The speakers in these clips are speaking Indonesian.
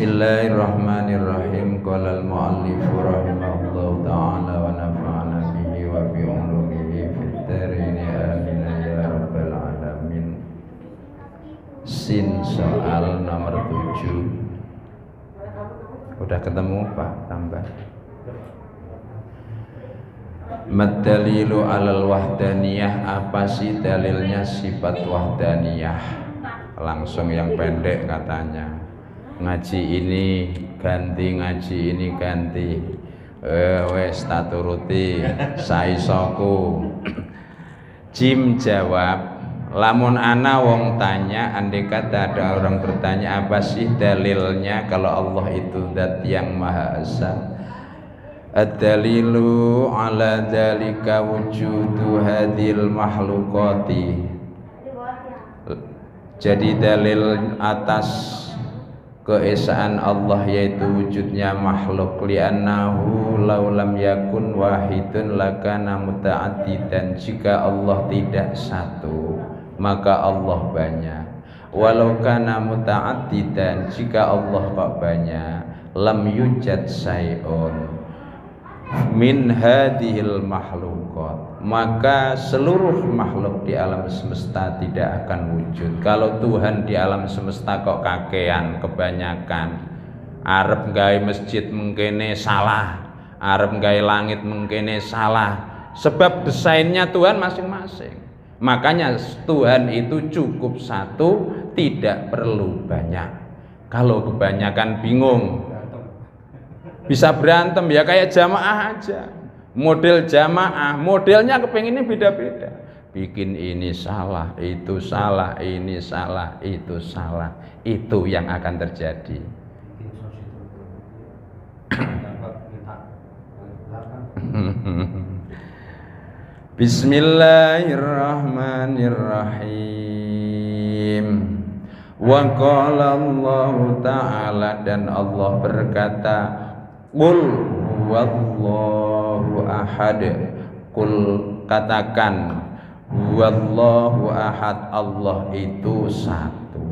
Bismillahirrahmanirrahim. Qala al-mu'allif rahimahullahu ta'ala wa nafa'ana bihi wa bi ulumihi fid dharain amin ya rabbal alamin. Sin soal nomor 7. Udah ketemu Pak? Tambah. Mad-dalilu alal wahdaniyah. Apa sih dalilnya sifat wahdaniyah? Langsung yang pendek katanya. Ngaji ini ganti, ngaji ini ganti. Wes tak turuti saisoku. Jim jawab, lamun ana wong tanya, andai kata ada orang bertanya apa sih dalilnya kalau Allah itu zat yang maha esa. Ad-dalilu ala dzalika wujudu hadhil makhluqati. Jadi dalil atas keesaan Allah yaitu wujudnya makhluk, li'annahu law lam yakun wahidun lakana muta'addidan. Jika Allah tidak satu maka Allah banyak. Walau kana muta'addidan, jika Allah kok banyak, lam yujad syai'un min hadhil makhluqat, maka seluruh makhluk di alam semesta tidak akan wujud. Kalau Tuhan di alam semesta kok kakean, kebanyakan, arep gawe masjid mengkene salah, arep gawe langit mengkene salah, sebab desainnya Tuhan masing-masing. Makanya Tuhan itu cukup satu, tidak perlu banyak. Kalau kebanyakan bingung, bisa berantem, ya kayak jamaah aja. Model jamaah, modelnya kepenginnya beda-beda. Bikin ini salah, itu salah, ini salah, itu salah. Itu yang akan terjadi. Bismillahirrahmanirrahim. Wa qala Allah Ta'ala, dan Allah berkata, Qul huwallahu ahad. Qul, katakan, huwallahu ahad, Allah itu satu.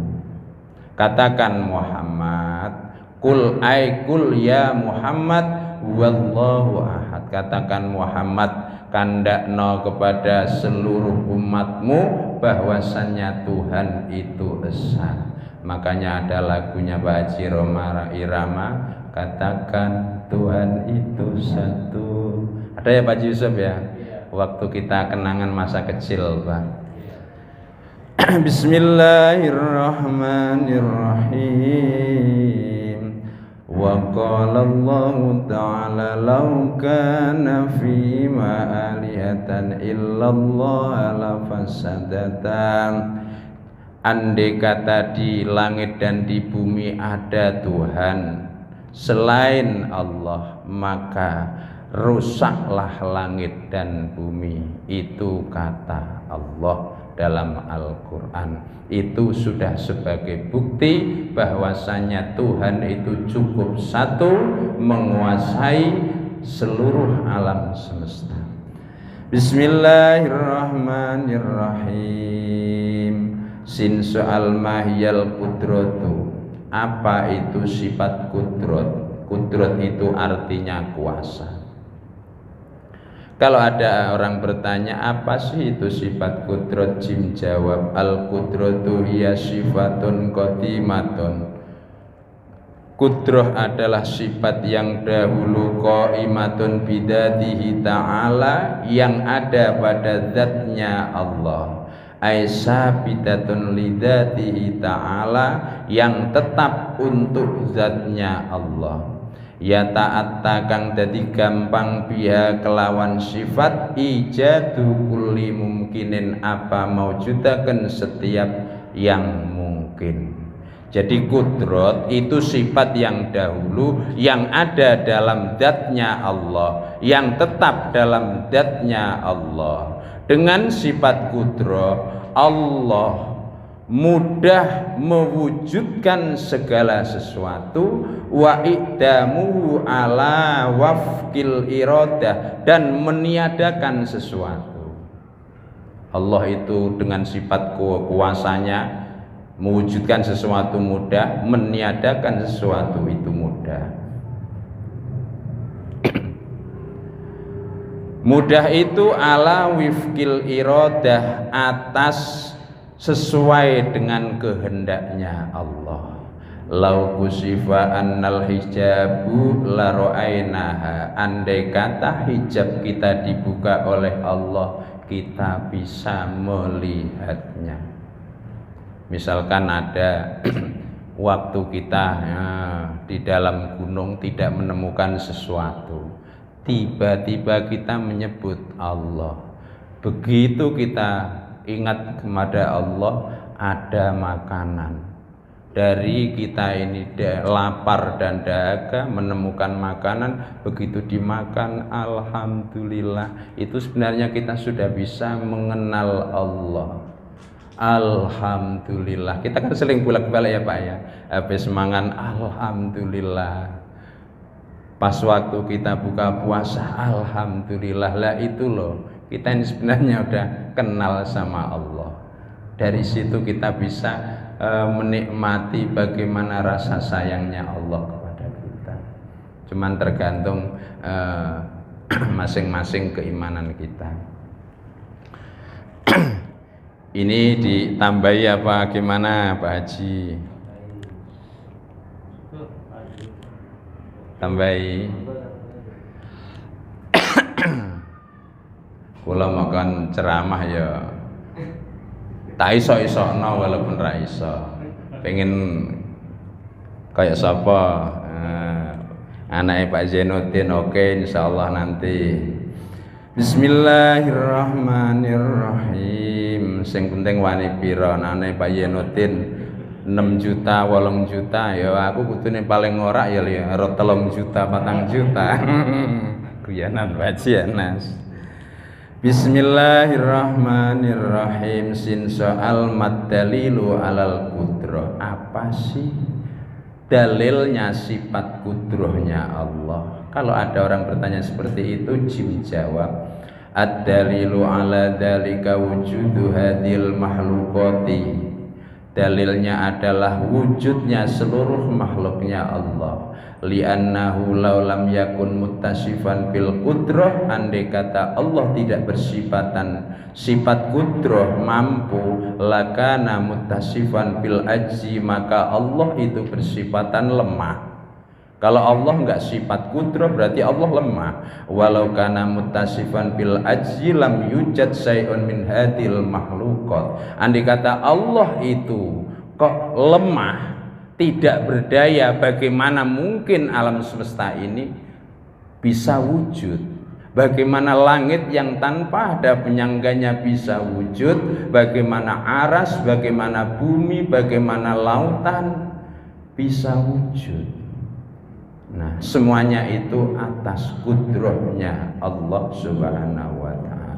Katakan Muhammad, qul ay qul ya Muhammad huwallahu ahad. Katakan Muhammad, kandakno kepada seluruh umatmu bahwasannya Tuhan itu esa. Makanya ada lagunya Pak Haji Roma Irama, katakan Tuhan itu satu. Ada ya Pak Haji Yusuf ya? Waktu kita kenangan masa kecil Pak. Bismillahirrahmanirrahim. Wa qala Allah Ta'ala law kana fima alihatan illallah la fasadatan. Andai kata di langit dan di bumi ada Tuhan selain Allah, maka rusaklah langit dan bumi. Itu kata Allah dalam Al-Quran. Itu sudah sebagai bukti bahwasannya Tuhan itu cukup satu, menguasai seluruh alam semesta. Bismillahirrahmanirrahim. Sin soal mahiyal kudratu. Apa itu sifat kudrat? Kudrat itu artinya kuasa. Kalau ada orang bertanya apa sih itu sifat kudrat, Jim jawab, al kudratu hiya sifatun qadimatun. Kudrah adalah sifat yang dahulu qaimatun bidatihi ta'ala, yang ada pada zatnya Allah. Aisyah bidatun lidatihi ta'ala, yang tetap untuk zatnya Allah. Ya ta'atta kang dadi gampang biha kelawan sifat ijadu kulli mungkinin, apa maujudaken setiap yang mungkin. Jadi kudrat itu sifat yang dahulu, yang ada dalam zatnya Allah, yang tetap dalam zatnya Allah. Dengan sifat kudrat, Allah mudah mewujudkan segala sesuatu, wa iqdamuhu ala wafqil iradah, dan meniadakan sesuatu. Allah itu dengan sifat kuasanya Mewujudkan sesuatu mudah, meniadakan sesuatu itu mudah. Mudah itu ala wifkil iradah, atas sesuai dengan kehendaknya Allah. Lau kusifa annal hijabu la ra'ainaha, andai kata hijab kita dibuka oleh Allah, kita bisa melihatnya. Misalkan ada waktu kita di dalam gunung tidak menemukan sesuatu, tiba-tiba kita menyebut Allah. Begitu kita ingat kepada Allah, ada makanan. Dari kita ini lapar dan dahaga menemukan makanan, begitu dimakan, alhamdulillah, itu sebenarnya kita sudah bisa mengenal Allah. Alhamdulillah. Kita kan sering bolak-balik ya Pak ya, habis mangan alhamdulillah, pas waktu kita buka puasa alhamdulillah. Lah itu loh, kita ini sebenarnya udah kenal sama Allah. Dari situ kita bisa menikmati bagaimana rasa sayangnya Allah kepada kita. Cuman tergantung masing-masing keimanan kita. Ini ditambahi apa gimana Pak Haji? Tambahi. Kula makan ceramah ya tak iso-isokno walaupun ra iso. Pengen kayak siapa? Anaknya Pak Zainuddin, oke, insyaallah nanti. Bismillahirrahmanirrahim. Sing penting wani pira anaknya Pak Zainuddin 6 juta, 8 juta, ya aku kudune paling ora ya 3 juta, 4 juta. Guyanan bajian Nas. Bismillahirrahmanirrahim. Sin soal mad dalilu alal kudroh. Apa sih dalilnya sifat kudrohnya Allah? Kalau ada orang bertanya seperti itu, Jim jawab, ad-dalilu ala dalika wujudu hadil mahlukoti. Dalilnya adalah wujudnya seluruh makhluknya Allah. Li'annahu law lam yakun muttasifan bil qudrah, andai kata Allah tidak bersifatan sifat qudrah mampu, lakana muttasifan bil ajzi, maka Allah itu bersifatan lemah. Kalau Allah enggak sifat qudrah berarti Allah lemah. Walau kana muttasifan bil ajzi lam yujad syai'un min hadil makhluqat. Andai kata Allah itu kok lemah, tidak berdaya, bagaimana mungkin alam semesta ini bisa wujud? Bagaimana langit yang tanpa ada penyangganya bisa wujud? Bagaimana aras, bagaimana bumi, bagaimana lautan bisa wujud? Nah, semuanya itu atas kudrahnya Allah Subhanahu wa ta'ala.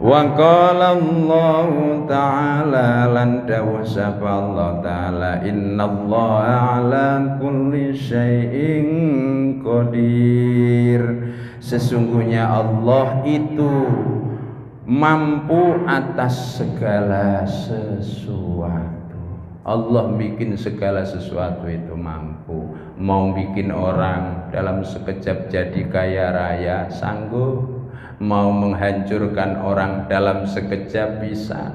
Wa qala Allah ta'ala, lan dawuh sapa Allah ta'ala, innallaha ala kulli syai'in qadir. Sesungguhnya Allah itu mampu atas segala sesuatu. Allah bikin segala sesuatu itu mampu. Mau bikin orang dalam sekejap jadi kaya raya sanggup. Mau menghancurkan orang dalam sekejap bisa.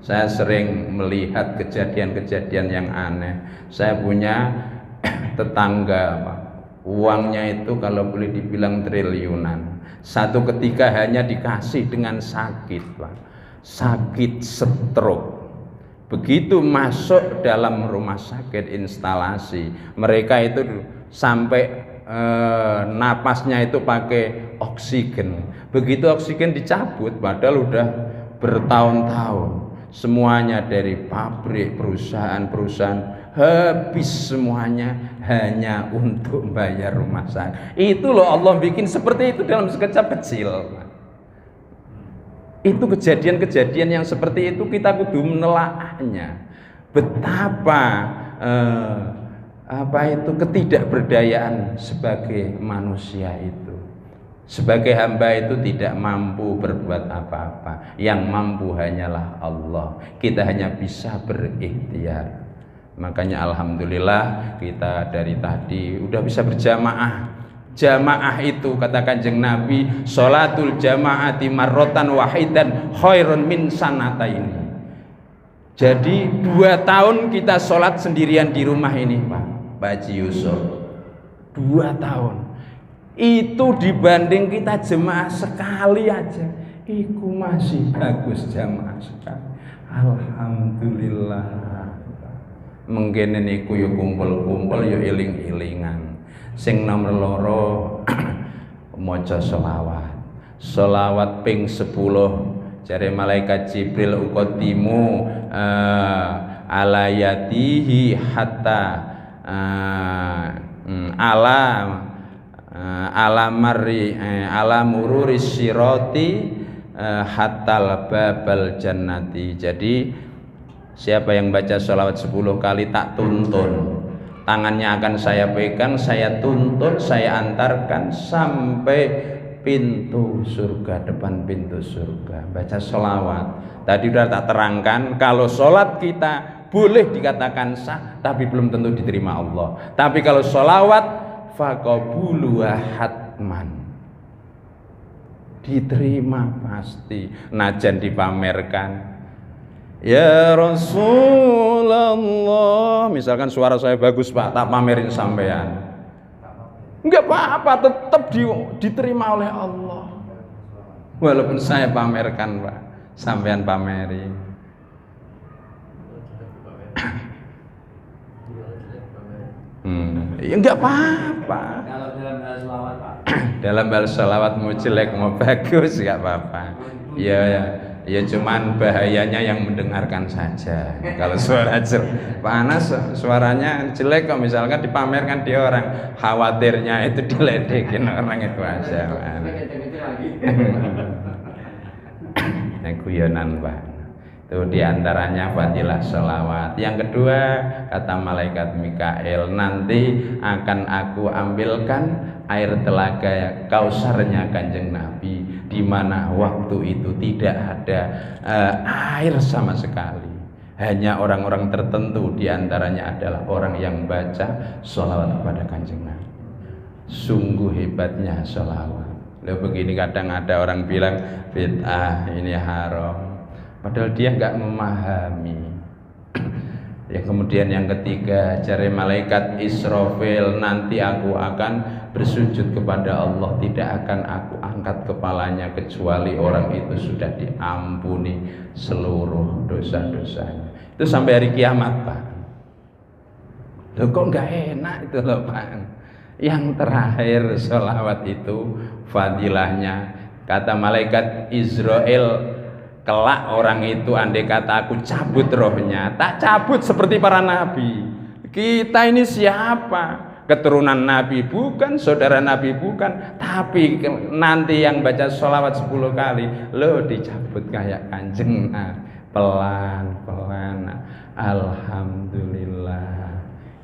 Saya sering melihat kejadian-kejadian yang aneh. Saya punya tetangga Pak, uangnya itu kalau boleh dibilang triliunan. Satu ketika hanya dikasih dengan sakit Pak, sakit stroke. Begitu masuk dalam rumah sakit instalasi, mereka itu sampai napasnya itu pakai oksigen. Begitu oksigen dicabut, padahal udah bertahun-tahun, semuanya dari pabrik, perusahaan habis semuanya hanya untuk bayar rumah sakit. Itu loh Allah bikin seperti itu dalam sekejap kecil. Itu kejadian-kejadian yang seperti itu kita kudu menelaahnya. Betapa ketidakberdayaan sebagai manusia itu. Sebagai hamba itu tidak mampu berbuat apa-apa. Yang mampu hanyalah Allah. Kita hanya bisa berikhtiar. Makanya alhamdulillah kita dari tadi udah bisa berjamaah. Jamaah itu kata Kanjeng Nabi, sholatul jamaati marrotan wahidan khairun min sanataini. Jadi 2 tahun kita sholat sendirian di rumah ini Pak Haji Yusuf. 2 tahun itu dibanding kita jemaah sekali aja, itu masih bagus jemaah sekali. Alhamdulillah. Mungkin niku yo kumpul-kumpul yo iling-ilingan. Sing nomor loro maca selawat. Selawat ping 10 jare malaikat Jibril uqaddimu alayatihi hatta ala mururi sirati hatta babal jannati. Jadi siapa yang baca sholawat 10 kali tak tuntun, tangannya akan saya pegang, saya tuntun, saya antarkan sampai pintu surga, depan pintu surga. Baca sholawat. Tadi sudah tak terangkan, kalau sholat kita boleh dikatakan sah, tapi belum tentu diterima Allah. Tapi kalau sholawat faqabuluha hatman, diterima pasti. Najan dipamerkan, ya Rasulullah, misalkan suara saya bagus Pak, tak pamerin sampean, enggak apa-apa, tetap diterima oleh Allah. Walaupun saya pamerkan Pak, sampean pameri. Ya enggak apa-apa. Kalau dalam hal selawat Pak. Dalam hal selawat mau jelek mau bagus enggak apa-apa. Ya cuman bahayanya yang mendengarkan saja. Kalau suara panas, suaranya jelek kok misalkan dipamerkan di orang, khawatirnya itu diledekin orang itu aja. Yang guyonan Pak. Itu diantaranya fadilah sholawat. Yang kedua kata malaikat Mikail, nanti akan aku ambilkan air telaga Kausarnya Kanjeng Nabi, di mana waktu itu tidak ada air sama sekali. Hanya orang-orang tertentu, diantaranya adalah orang yang baca sholawat kepada Kanjeng Nabi. Sungguh hebatnya sholawat. Lalu begini, kadang ada orang bilang bid'ah, ini haram, padahal dia nggak memahami. Ya, kemudian yang ketiga, jari malaikat Israfil, nanti aku akan bersujud kepada Allah, tidak akan aku angkat kepalanya kecuali orang itu sudah diampuni seluruh dosa-dosanya. Itu sampai hari kiamat Pak. Loh kok nggak enak itu loh Pak. Yang terakhir sholawat itu fadilahnya, kata malaikat Israel, kelak orang itu andai kata aku cabut rohnya, tak cabut seperti para nabi. Kita ini siapa? Keturunan nabi bukan, saudara nabi bukan, tapi nanti yang baca sholawat 10 kali lo dicabut kayak Kanjeng Nabi, pelan-pelan. Alhamdulillah.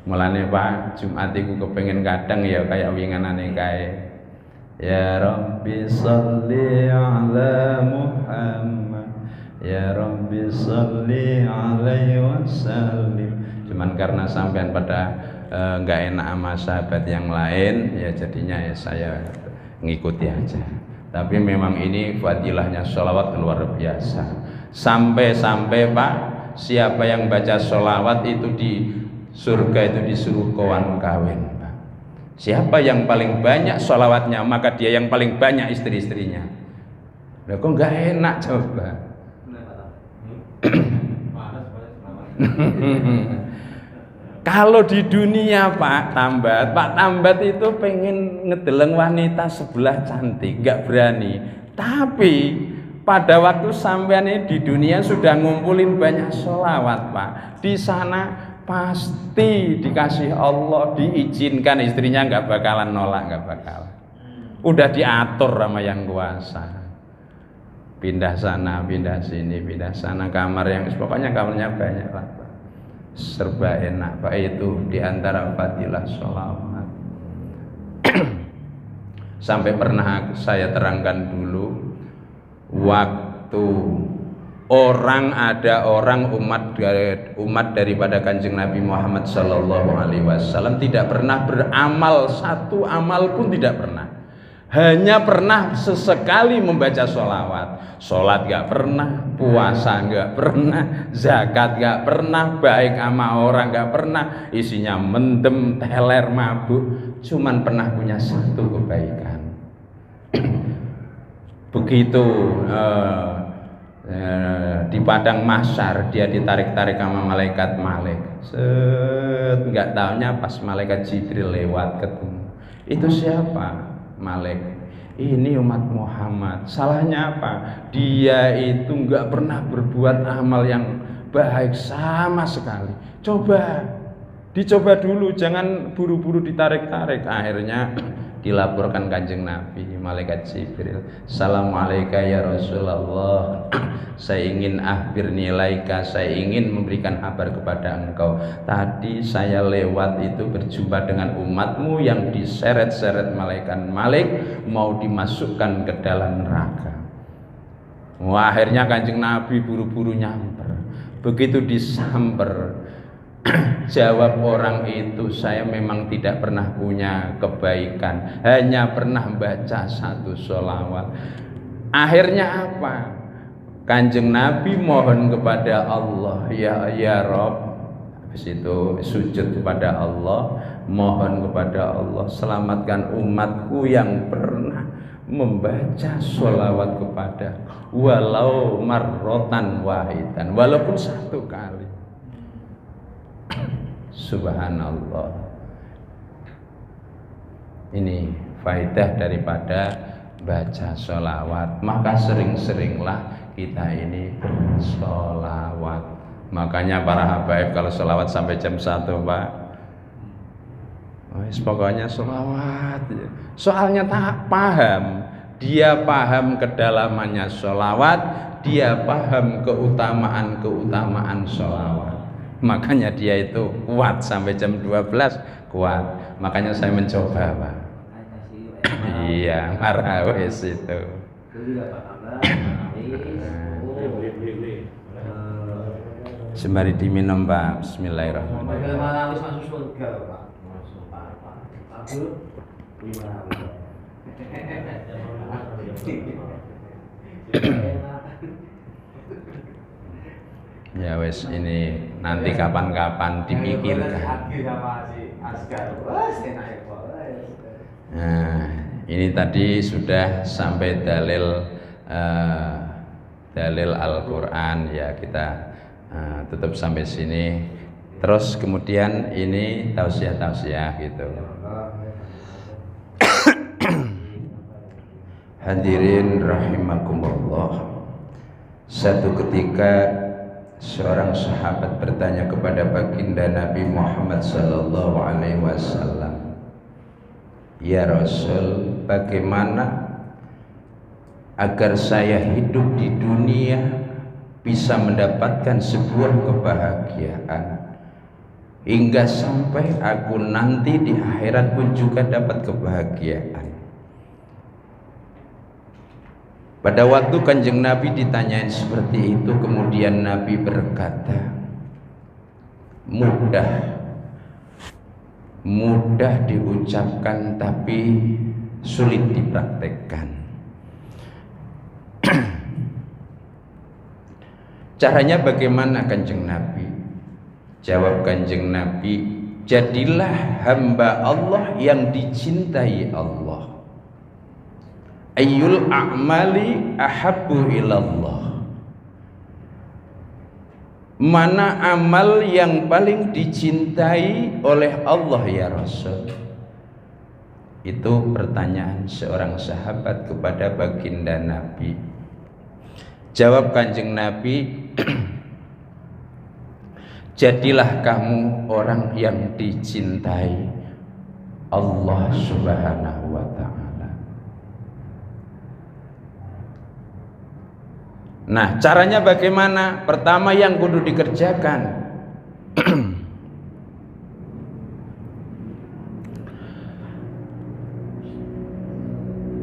Mulane Pak, Jumat iku kepengen kadang ya kayak winganane kae. Ya Rabbi sholli ala Muhammad, ya Rabbi sholli alaihi wasallim. Cuman karena sampean pada enggak enak sama sahabat yang lain, ya jadinya ya saya ngikuti aja. Tapi memang ini fadilahnya sholawat luar biasa. Sampai-sampai Pak, siapa yang baca sholawat itu di surga itu disuruh kawan kawin. Siapa yang paling banyak sholawatnya, maka dia yang paling banyak istri-istrinya. Loh kok nggak enak coba. Kalau di dunia Pak Tambat itu pengen ngedeleng wanita sebelah cantik, nggak berani. Tapi pada waktu sampean ini di dunia sudah ngumpulin banyak sholawat Pak, di sana pasti dikasih Allah, diizinkan, istrinya nggak bakalan nolak, nggak bakalan. Udah diatur sama yang kuasa. Pindah sana, pindah sini, pindah sana, kamar yang pokoknya kamarnya banyak lah. Serba enak Pak, itu diantara fadilah sholawat. Sampai pernah saya terangkan dulu, waktu ada orang umat daripada Kanjeng Nabi Muhammad Sallallahu Alaihi Wasallam tidak pernah beramal, satu amal pun tidak pernah. Hanya pernah sesekali membaca sholawat. Sholat gak pernah, puasa gak pernah, zakat gak pernah, baik sama orang gak pernah, isinya mendem, teler, mabuk. Cuman pernah punya satu kebaikan. Begitu di padang mahsyar dia ditarik-tarik sama malaikat Malik. Nggak taunya pas malaikat Jibril lewat ketemu. Itu siapa? Malik. Ini umat Muhammad. Salahnya apa? Dia itu nggak pernah berbuat amal yang baik sama sekali. Dicoba dulu, jangan buru-buru ditarik-tarik. Akhirnya dilaporkan Kanjeng Nabi, malaikat Jibril, Assalamualaikum ya Rasulullah, saya ingin akhbir nilaika, saya ingin memberikan kabar kepada engkau. Tadi saya lewat itu berjumpa dengan umatmu yang diseret-seret malaikat Malik, mau dimasukkan ke dalam neraka. Wah, akhirnya Kanjeng Nabi buru-buru nyamper. Begitu disamper, jawab orang itu, saya memang tidak pernah punya kebaikan, hanya pernah baca satu sholawat. Akhirnya apa? Kanjeng Nabi mohon kepada Allah, ya Rob. Habis itu sujud kepada Allah, mohon kepada Allah, selamatkan umatku yang pernah membaca sholawat kepada, walau marrotan wahidan, walaupun satu kali. Subhanallah. Ini faedah daripada baca sholawat. Maka sering-seringlah kita ini bersholawat. Makanya para habaib kalau sholawat sampai jam 1 Pak, pokoknya sholawat. Soalnya tak paham. Dia paham kedalamannya sholawat, dia paham keutamaan sholawat. Makanya dia itu kuat sampai jam 12, kuat. Makanya saya mencoba Pak. Iya, marawis itu. Sembari diminum Pak. Bismillahirrahmanirrahim. Ya wes, ini nanti kapan-kapan dipikirkan. Nah, ini tadi sudah sampai dalil Al-Quran ya, kita tutup sampai sini. Terus kemudian ini tausiah gitu. Hadirin rahimakumullah. Satu ketika seorang sahabat bertanya kepada baginda Nabi Muhammad sallallahu alaihi wasallam, "Ya Rasul, bagaimana agar saya hidup di dunia bisa mendapatkan sebuah kebahagiaan hingga sampai aku nanti di akhirat pun juga dapat kebahagiaan?" Pada waktu Kanjeng Nabi ditanyain seperti itu, kemudian Nabi berkata, mudah diucapkan tapi sulit dipraktekkan. Caranya bagaimana Kanjeng Nabi? Jawab Kanjeng Nabi, jadilah hamba Allah yang dicintai Allah. Ayyul a'mali ahabbu ilallah. Mana amal yang paling dicintai oleh Allah ya Rasul? Itu pertanyaan seorang sahabat kepada baginda Nabi. Jawab Kanjeng Nabi, jadilah kamu orang yang dicintai Allah Subhanahu wa ta'ala. Nah, caranya bagaimana? Pertama yang kudu dikerjakan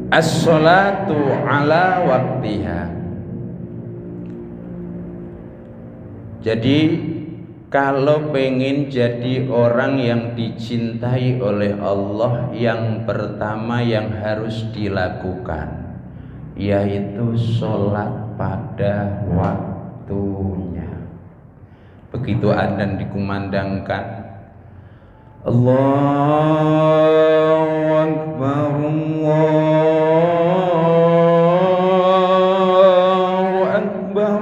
As-sholatu ala waktiha. Jadi kalau pengen jadi orang yang dicintai oleh Allah, yang pertama yang harus dilakukan yaitu sholat pada waktunya. Begitu adzan dikumandangkan, Allahu Akbar, Allahu Akbar.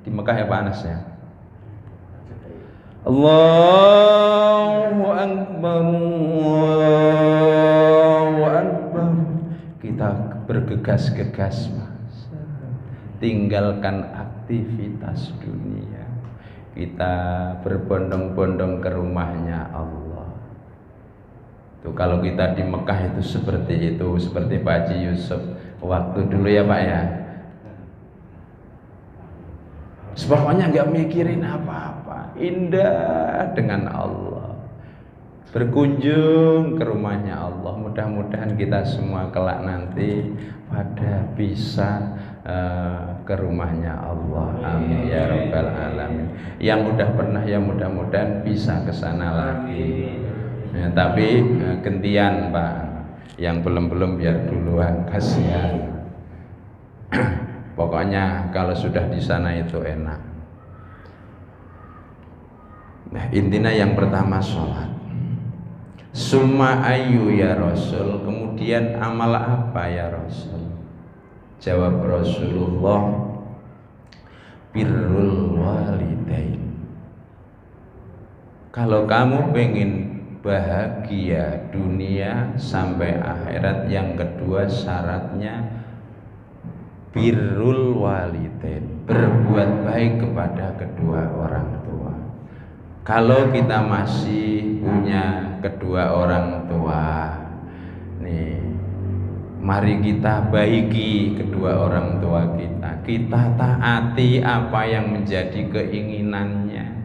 Di Mekah ya panasnya. Allahu Akbar, Allahu Akbar. Kita bergegas-gegas, Mas. Tinggalkan aktivitas dunia. Kita berbondong-bondong ke rumahnya Allah. Tuh, kalau kita di Mekah itu seperti Pak Haji Yusuf waktu dulu ya Pak ya. Pokoknya nggak mikirin apa-apa, indah dengan Allah, berkunjung ke rumahnya Allah. Mudah-mudahan kita semua kelak nanti pada bisa ke rumahnya Allah. Amin ya rabbal alamin. Yang udah pernah ya mudah-mudahan bisa ke sana lagi. Ya, tapi gantian Pak, yang belum biar duluan, kasihan. Pokoknya kalau sudah di sana itu enak. Nah, intinya yang pertama sholat. Summa ayu ya Rasul, kemudian amal apa ya Rasul? Jawab Rasulullah, birrul walidain. Kalau kamu pengen bahagia dunia sampai akhirat, yang kedua syaratnya birrul walidain, berbuat baik kepada kedua orang tua. Kalau kita masih punya kedua orang tua, nih, mari kita baiki kedua orang tua kita. Kita taati apa yang menjadi keinginannya,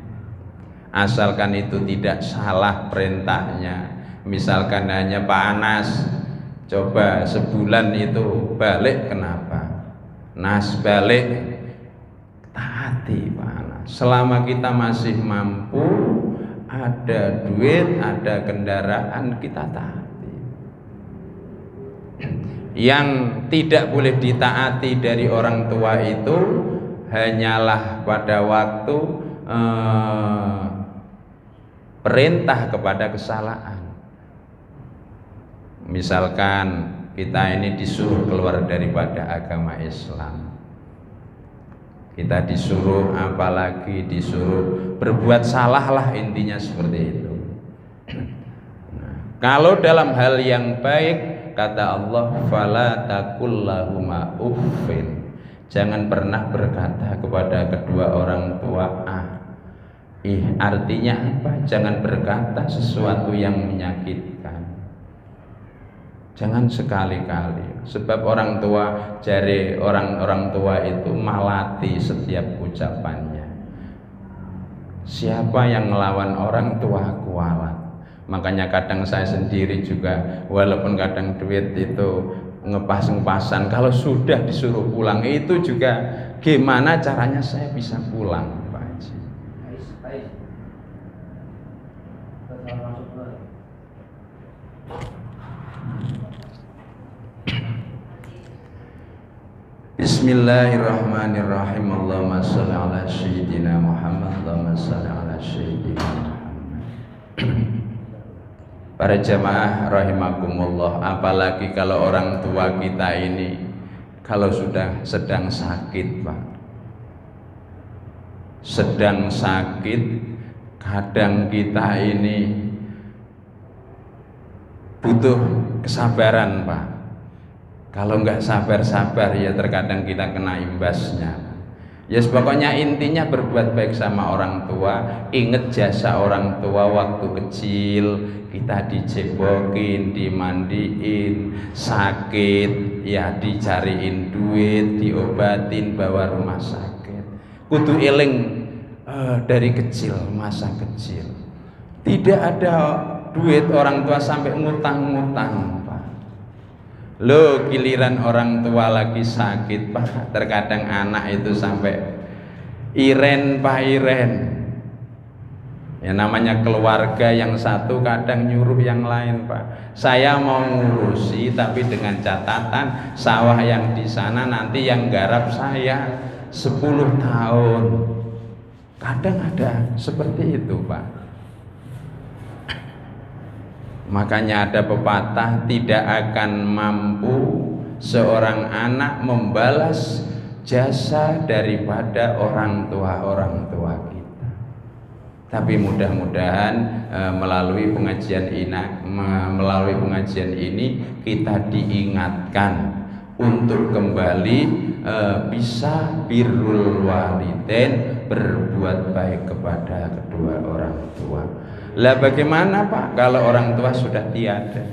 asalkan itu tidak salah perintahnya. Misalkan hanya panas, coba sebulan itu balik, kenapa? Nas balik, taati Pak. Selama kita masih mampu, ada duit, ada kendaraan, kita taati. Yang tidak boleh ditaati dari orang tua itu hanyalah pada waktu perintah kepada kesalahan. Misalkan kita ini disuruh keluar daripada agama Islam, kita disuruh, apalagi disuruh berbuat salah lah, intinya seperti itu. Nah, kalau dalam hal yang baik, kata Allah, fala taqul lahuma uffin, jangan pernah berkata kepada kedua orang tua artinya apa? Jangan berkata sesuatu yang menyakitkan. Jangan sekali-kali, sebab orang tua, jari orang tua itu malati setiap ucapannya. Siapa yang melawan orang tua kualat. Makanya kadang saya sendiri juga, walaupun kadang duit itu ngepas-ngepasan, kalau sudah disuruh pulang itu juga gimana caranya saya bisa pulang, Pak Haji. Bismillahirrahmanirrahim. Allahumma shalli ala sayyidina Muhammad. Allahumma shalli ala sayyidina Muhammad. Para jamaah rahimakumullah, apalagi kalau orang tua kita ini kalau sudah sedang sakit, Pak. Sedang sakit, kadang kita ini butuh kesabaran, Pak. Kalau nggak sabar-sabar ya terkadang kita kena imbasnya. Ya pokoknya intinya berbuat baik sama orang tua. Ingat jasa orang tua waktu kecil, kita dijebokin, dimandiin, sakit ya dicariin duit, diobatin, bawa rumah sakit. Kudu eling dari kecil, masa kecil. Tidak ada duit orang tua sampai ngutang-ngutang, Pak. Loh, giliran orang tua lagi sakit Pak, terkadang anak itu sampai iren Pak, iren. Ya namanya keluarga, yang satu kadang nyuruh yang lain Pak. Saya mau ngurusi tapi dengan catatan sawah yang di sana nanti yang garap saya 10 tahun. Kadang ada seperti itu Pak. Makanya ada pepatah, tidak akan mampu seorang anak membalas jasa daripada orang tua kita. Tapi mudah-mudahan melalui pengajian ini kita diingatkan untuk kembali bisa birrul walidain, berbuat baik kepada kedua orang tua. Lah bagaimana Pak kalau orang tua sudah tiada?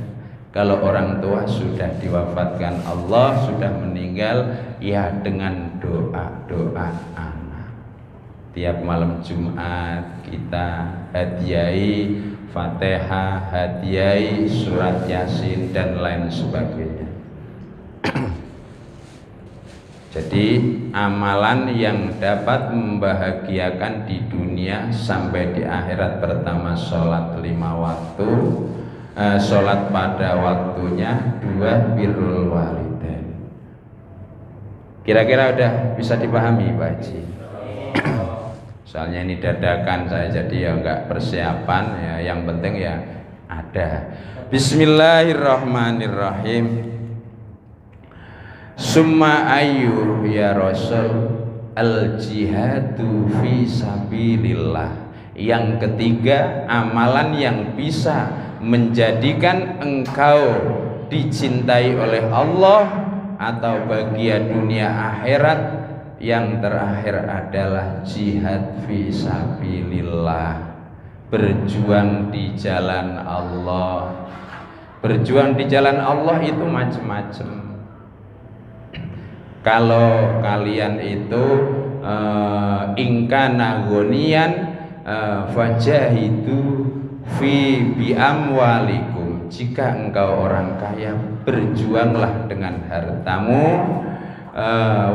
Kalau orang tua sudah diwafatkan Allah, sudah meninggal, ya dengan doa-doa anak. Tiap malam Jumat kita hadiahi Fatihah, hadiahi surat Yasin dan lain sebagainya. Jadi amalan yang dapat membahagiakan di dunia sampai di akhirat, pertama sholat 5 waktu, sholat pada waktunya, 2 birrul walidain. Kira-kira udah bisa dipahami Pak Haji? Soalnya ini dadakan saya, jadi ya enggak persiapan ya, yang penting ya ada. Bismillahirrahmanirrahim. Summa ayu ya Rasul al jihadu fi sabilillah. Yang ketiga, amalan yang bisa menjadikan engkau dicintai oleh Allah atau bahagia dunia akhirat, yang terakhir adalah jihad fi sabilillah, berjuang di jalan Allah. Berjuang di jalan Allah itu macam-macam. Kalau kalian itu ingkana ghaniyan fajahidu fi biamwalikum, jika engkau orang kaya berjuanglah dengan hartamu.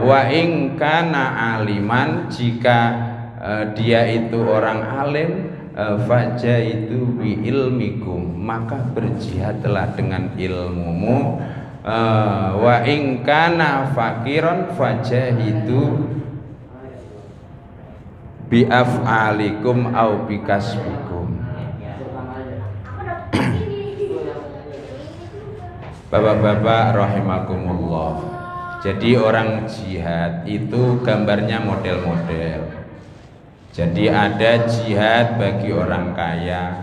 Wa ingkana aliman, jika dia itu orang alim, fajahidu bi ilmikum, maka berjihadlah dengan ilmumu. Wa in kana fakiran fajahidu bi af'alikum au bi kasbikum. Bapak-bapak rahimakumullah. Jadi orang jihad itu gambarnya model-model. Jadi ada jihad bagi orang kaya,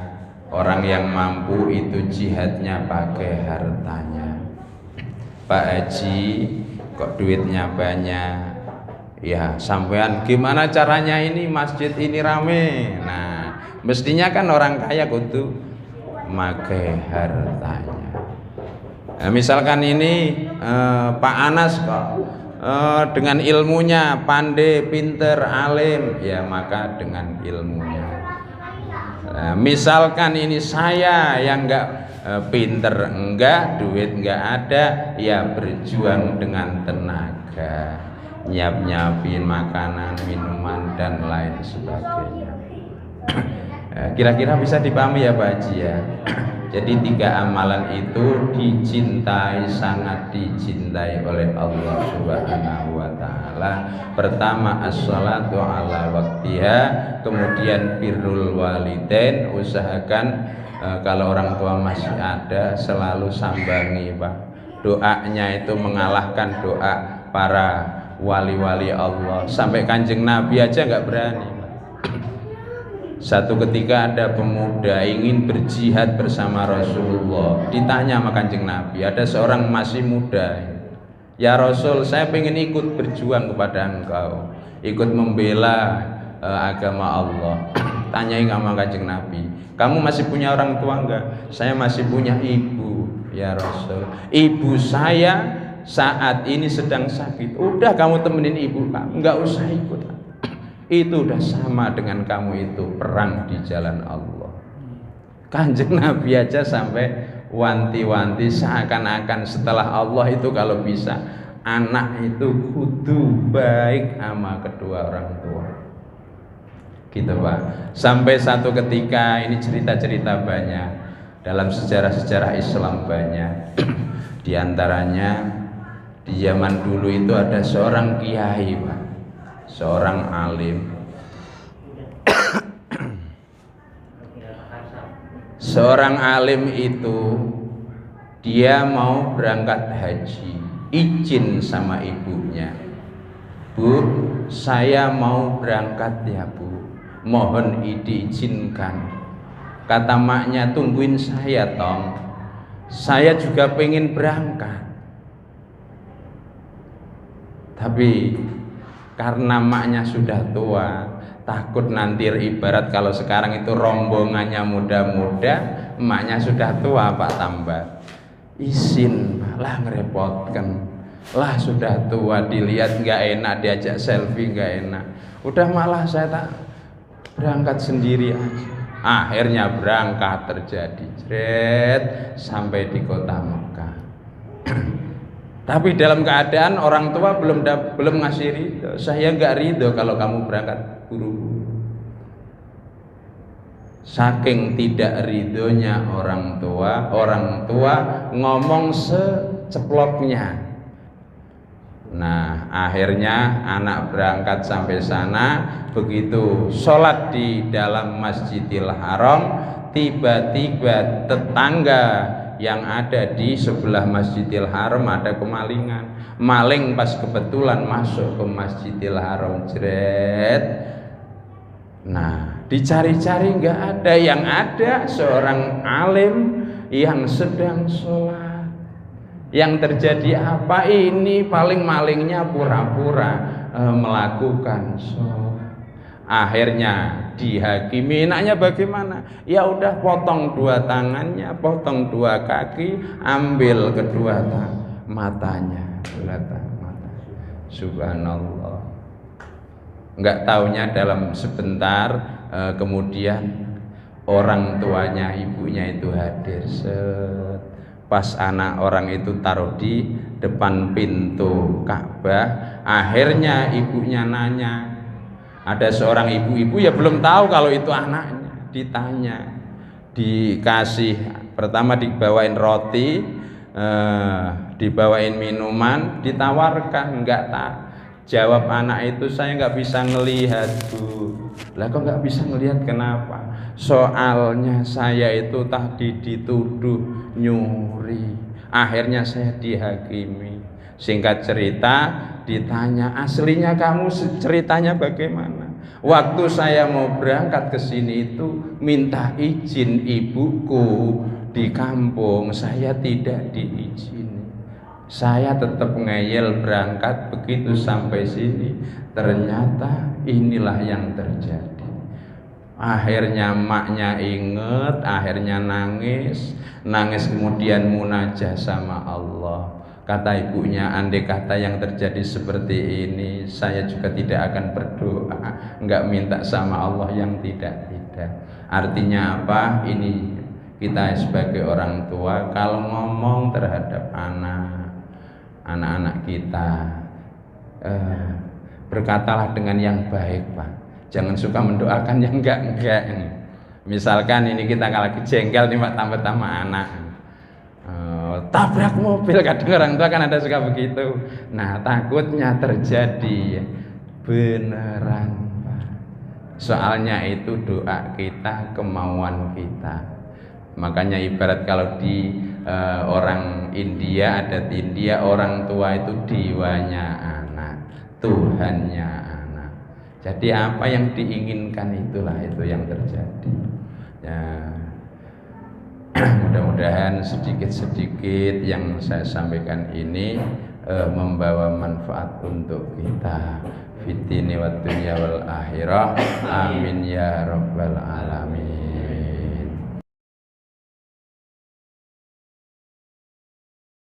orang yang mampu itu jihadnya pakai hartanya. Pak Haji kok duitnya banyak, ya sampean gimana caranya ini masjid ini rame? Nah mestinya kan orang kaya kudu pakai hartanya. Nah, misalkan ini Pak Anas kok dengan ilmunya pandai, pinter, alim, ya maka dengan ilmunya. Nah, misalkan ini saya yang enggak pinter, enggak, duit enggak ada, ya berjuang dengan tenaga, nyiapin makanan, minuman dan lain sebagainya. Kira-kira bisa dipahami ya Pak Haji ya. Jadi 3 amalan itu dicintai, sangat dicintai oleh Allah Subhanahu wa taala. Pertama as-shalatu ala waktiha, kemudian birrul walidain, usahakan kalau orang tua masih ada selalu sambangi Pak. Doanya itu mengalahkan doa para wali-wali Allah. Sampai Kanjeng Nabi aja nggak berani Pak. Satu ketika ada pemuda ingin berjihad bersama Rasulullah, ditanya sama Kanjeng Nabi, ada seorang masih muda, ya Rasul, saya pengen ikut berjuang kepada engkau, ikut membela agama Allah. Tanyain sama Kanjeng Nabi, kamu masih punya orang tua enggak? Saya masih punya ibu, ya Rasul. Ibu saya saat ini sedang sakit. Udah kamu temenin ibu kamu, enggak usah ikut. Itu udah sama dengan kamu itu perang di jalan Allah. Kanjeng Nabi aja sampai wanti-wanti seakan-akan setelah Allah itu kalau bisa anak itu kudu baik sama kedua orang tua. Gitu Pak. Sampai satu ketika, ini cerita-cerita banyak dalam sejarah-sejarah Islam banyak. Di antaranya di zaman dulu itu ada seorang kiai Pak, seorang alim. Seorang alim itu dia mau berangkat haji, izin sama ibunya, Bu, saya mau berangkat ya Bu, mohon diizinkan. Kata maknya, tungguin saya tong, saya juga pengen berangkat. Tapi karena maknya sudah tua, takut nanti ibarat kalau sekarang itu rombongannya muda-muda, emaknya sudah tua Pak tambah izin, lah ngerepotkan, lah sudah tua dilihat nggak enak, diajak selfie nggak enak, udah malah saya tak berangkat sendiri aja. Akhirnya berangkat terjadi jret sampai di kota Mekah. Tapi dalam keadaan orang tua belum ngasih ridho. Saya nggak ridho kalau kamu berangkat buru-buru. Saking tidak ridhonya orang tua ngomong seceploknya. Nah, akhirnya anak berangkat sampai sana, begitu sholat di dalam Masjidil Haram, tiba-tiba tetangga yang ada di sebelah Masjidil Haram ada kemalingan. Maling pas kebetulan masuk ke Masjidil Haram, jret. Nah, dicari-cari nggak ada, yang ada seorang alim yang sedang sholat. Yang terjadi apa? Ini paling malingnya pura-pura melakukan sholat. Akhirnya dihakimi. Enaknya bagaimana? Ya udah potong dua tangannya, potong dua kaki, ambil kedua matanya, mata. Subhanallah. Enggak taunya dalam sebentar kemudian orang tuanya, ibunya itu hadir. Pas anak orang itu taruh di depan pintu Ka'bah, akhirnya ibunya nanya. Ada seorang ibu-ibu ya belum tahu kalau itu anaknya, ditanya, dikasih, pertama dibawain roti, dibawain minuman, ditawarkan, enggak tak. Jawab anak itu, saya nggak bisa ngelihat Bu. Lah kok nggak bisa ngelihat, kenapa? Soalnya saya itu tadi dituduh nyuri, akhirnya saya dihakimi. Singkat cerita, ditanya, aslinya kamu ceritanya bagaimana? Waktu saya mau berangkat ke sini itu minta izin ibuku di kampung, saya tidak diizini. Saya tetap ngeyel berangkat, begitu sampai sini ternyata inilah yang terjadi. Akhirnya maknya inget, akhirnya nangis kemudian munajah sama Allah. Kata ibunya, andai kata yang terjadi seperti ini, saya juga tidak akan berdoa, enggak minta sama Allah yang tidak. Artinya apa? Ini kita sebagai orang tua kalau ngomong terhadap anak-anak kita, berkatalah dengan yang baik Pak. Jangan suka mendoakan yang enggak. Misalkan ini kita lagi jengkel nih Pak, tambah-tambah anak, tabrak mobil, kadang orang tua kan ada suka begitu. Nah, takutnya terjadi beneran Pak. Soalnya itu doa kita, kemauan kita. Makanya ibarat kalau di orang India, adat India, orang tua itu diwanya anak, Tuhannya anak. Jadi apa yang diinginkan itulah itu yang terjadi. Ya, mudah-mudahan sedikit-sedikit yang saya sampaikan ini membawa manfaat untuk kita fid dini wad dunya wal akhirah. Amin ya rabbal alamin.